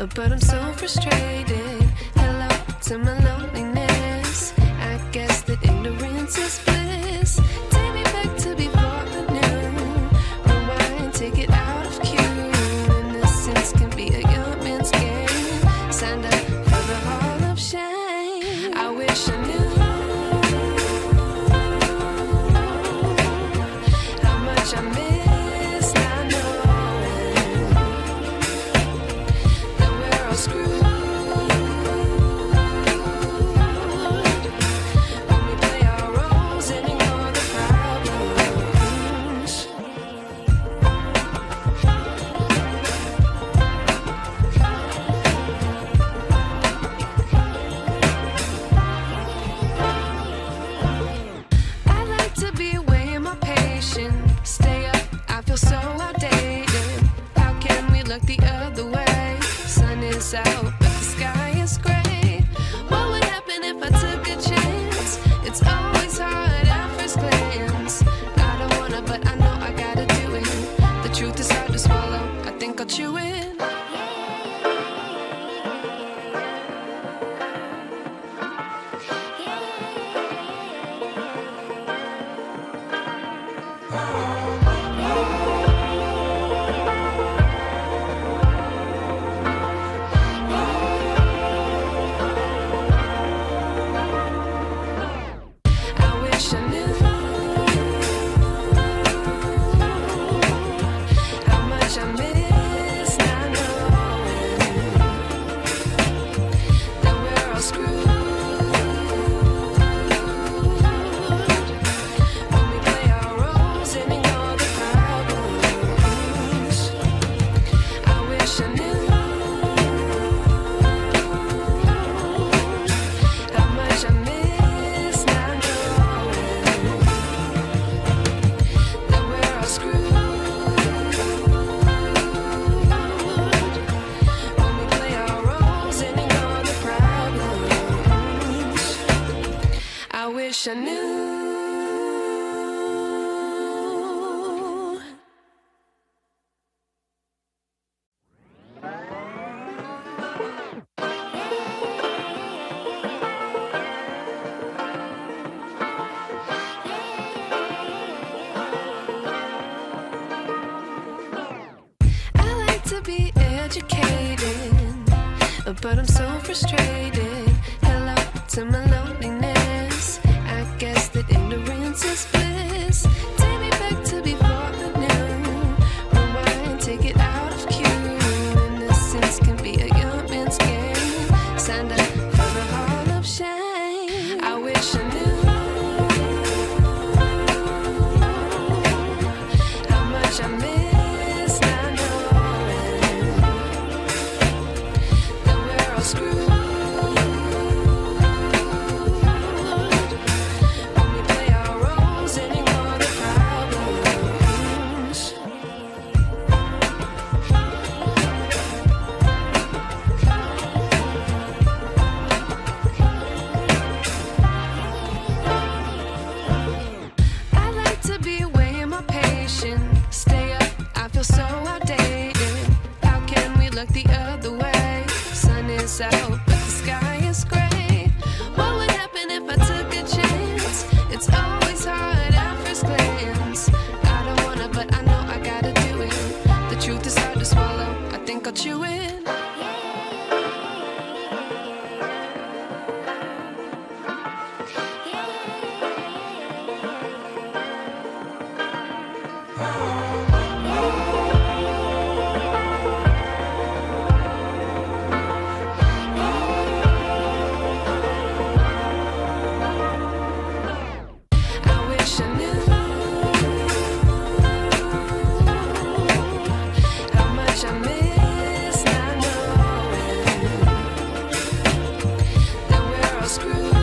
but I'm so frustrated. Hello to my loneliness. I guess that ignorance is bliss. Take me back to before I knew. Rewind, take it out of cue. Innocence can be a young man's game. Signed up for the hall of shame. I wish I knew how much I miss not knowing that we're all screwed. When we play our roles and ignore the problems. I like to be away in my patience. Stay up, I feel so outdated. How can we look the other way? Sun is out, but the sky is gray. What would happen if I took a chance? It's always hard at first glance. I don't wanna, but I know I gotta do it. The truth is hard to swallow, I think I'll chew it. I wish I knew how much I miss not knowing that we're all screwed. When we play our roles and ignore the problems. I wish I knew how much I miss not knowing that we're all screwed. When we play our roles and ignore the problems. I wish I knew. I like to be educated, but I'm so frustrated. Hello to my loneliness. I guess that ignorance is bliss. Take me back to before I knew. Rewind, take it out of cue. Innocence can be a young man's game. Signed up for the hall of shame. I wish I knew how much I miss not knowing that we're all screwed. When we play our roles and ignore the problems. I like to be away in my patience. Stay up, I feel so outdated. How can we look the other way? Sun is out, but the sky is gray. What would happen if I took a chance? It's always hard at first glance. I don't wanna, but I know I gotta do it. The truth is hard to swallow, I think I'll chew it. I wish I knew how much I miss not knowing that we're all screwed.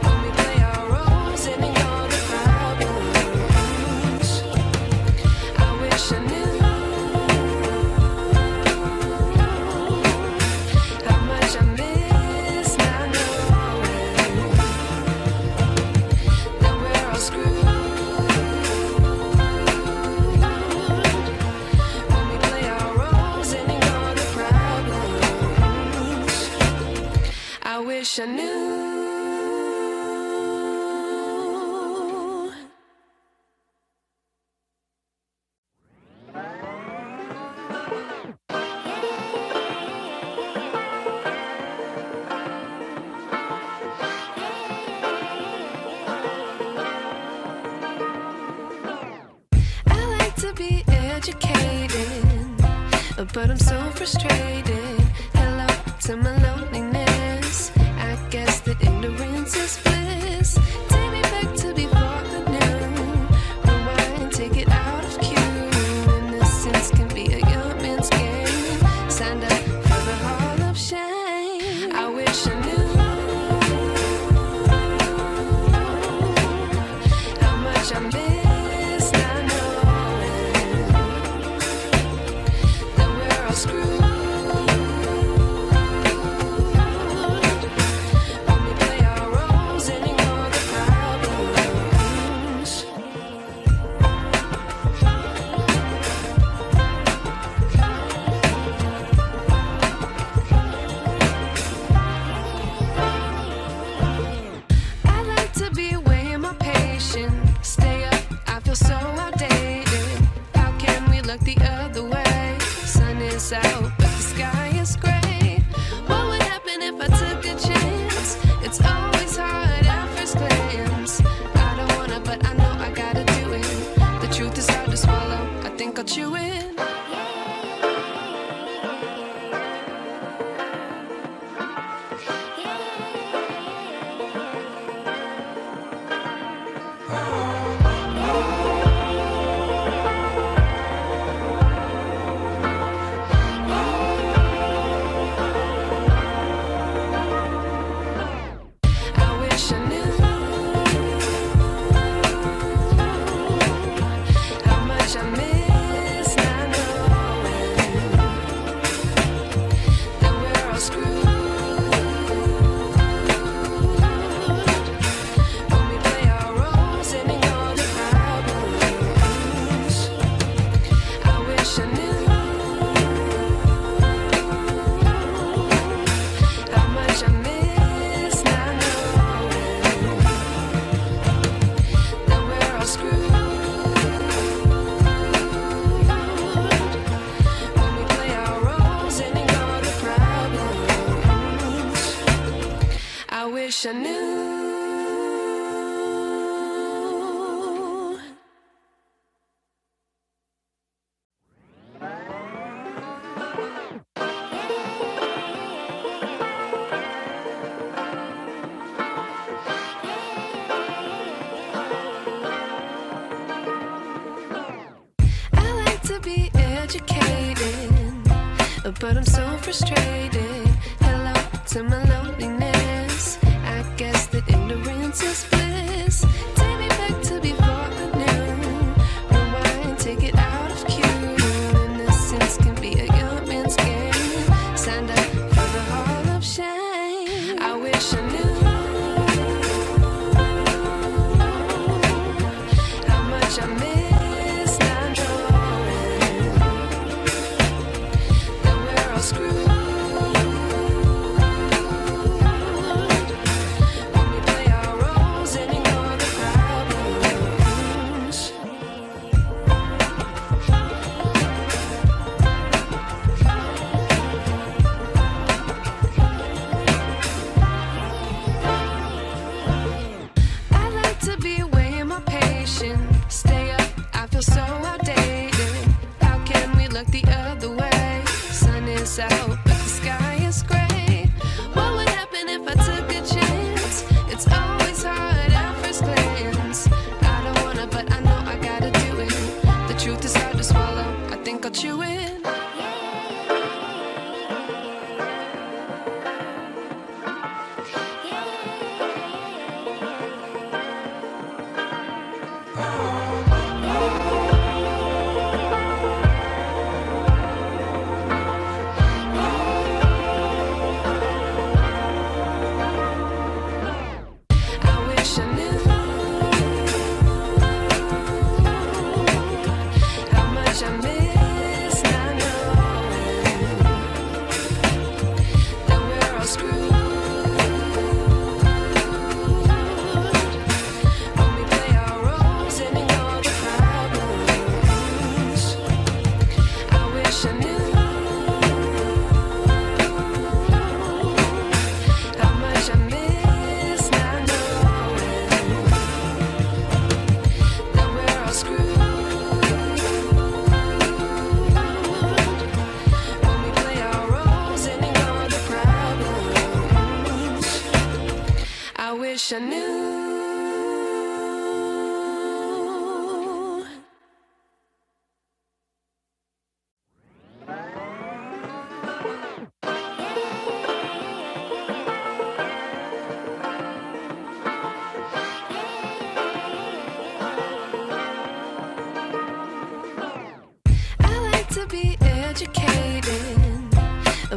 When we play our roles and ignore the problems. I wish I knew how much I miss not knowing that we're all screwed. wish I knew. I like to be educated, but I'm so frustrated. Hello to my loneliness. I guess that ignorance is bliss. Take me back to before I knew. Rewind, take it out of cue. Innocence can be a young man's game. Signed up for the hall of shame. I wish I knew how much I miss not knowing that we're all screwed. Stay up, I feel so outdated. How can we look the other way? Sun is out, but the sky is gray. What would happen if I took a chance? It's always hard at first glance. I don't wanna, but I know I gotta do it. The truth is hard to swallow, I think I'll chew it. I wish I knew. I like to be educated, but I'm so frustrated. Hello to my loneliness. I guess that ignorance is bliss. Take me back to before I knew. Rewind, take it out of cue. Innocence can be a young man's game. Signed up for the hall of shame. I wish I knew how much I miss not knowing that we're all screwed. Stay up, I feel so outdated. How can we look the other way? Sun is out, but the sky is gray. What would happen if I took a chance? It's always hard at first glance. I don't wanna, but I know I gotta do it. The truth is hard to swallow, I think I'll chew it. I miss to be educated,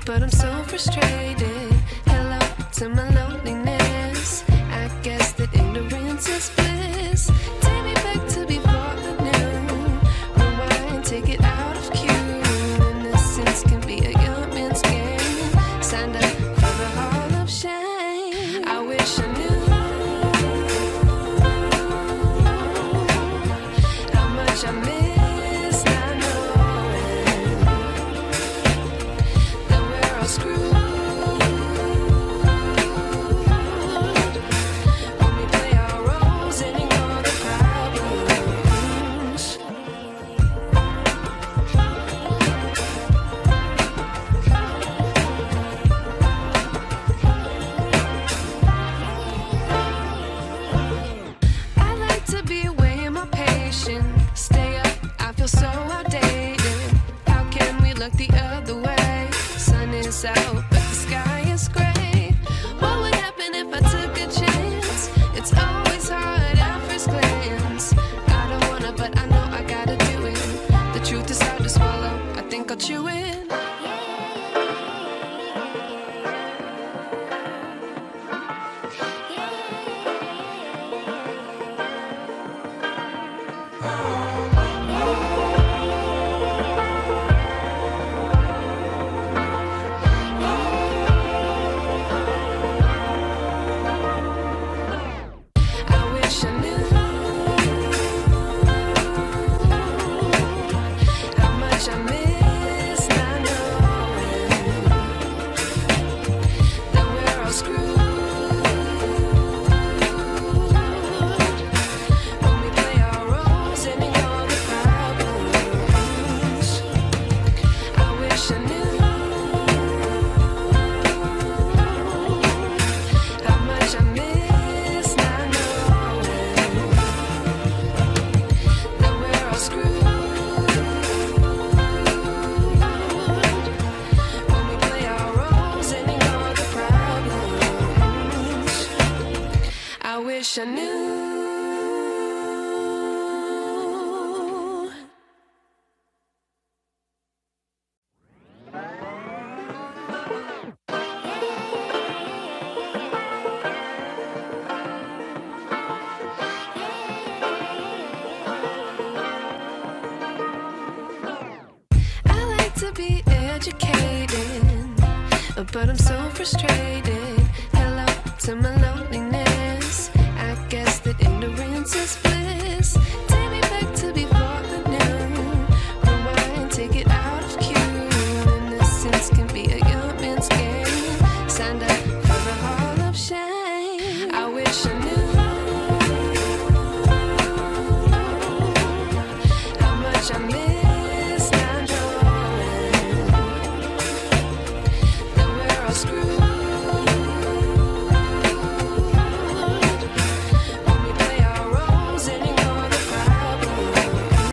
but I'm so frustrated. Hello to my loneliness. I guess that ignorance is bliss. Take me back to before I knew. Rewind, take it out of cue. Innocence can be a young man's game. Signed up for the hall of shame. I wish I knew how much I miss not knowing that we're all screwed when we play our roles and ignore the problems. I like to be away in my patience. Stay up, I feel so outdated. How can we look the other way? Sun is out, but the sky is gray. What would happen if I took a chance? It's always hard at first glance. I don't wanna, but I know I gotta do it. The truth is hard to swallow. I think I'll chew it. I wish I knew how much I miss not knowing that we're all screwed when we play our roles and ignore the problems. I wish I knew how much I miss not knowing that we're all screwed when we play our roles and ignore the problems. I wish I knew. I like to be educated, but I'm so frustrated. Hello to my loneliness. I guess that ignorance is bliss.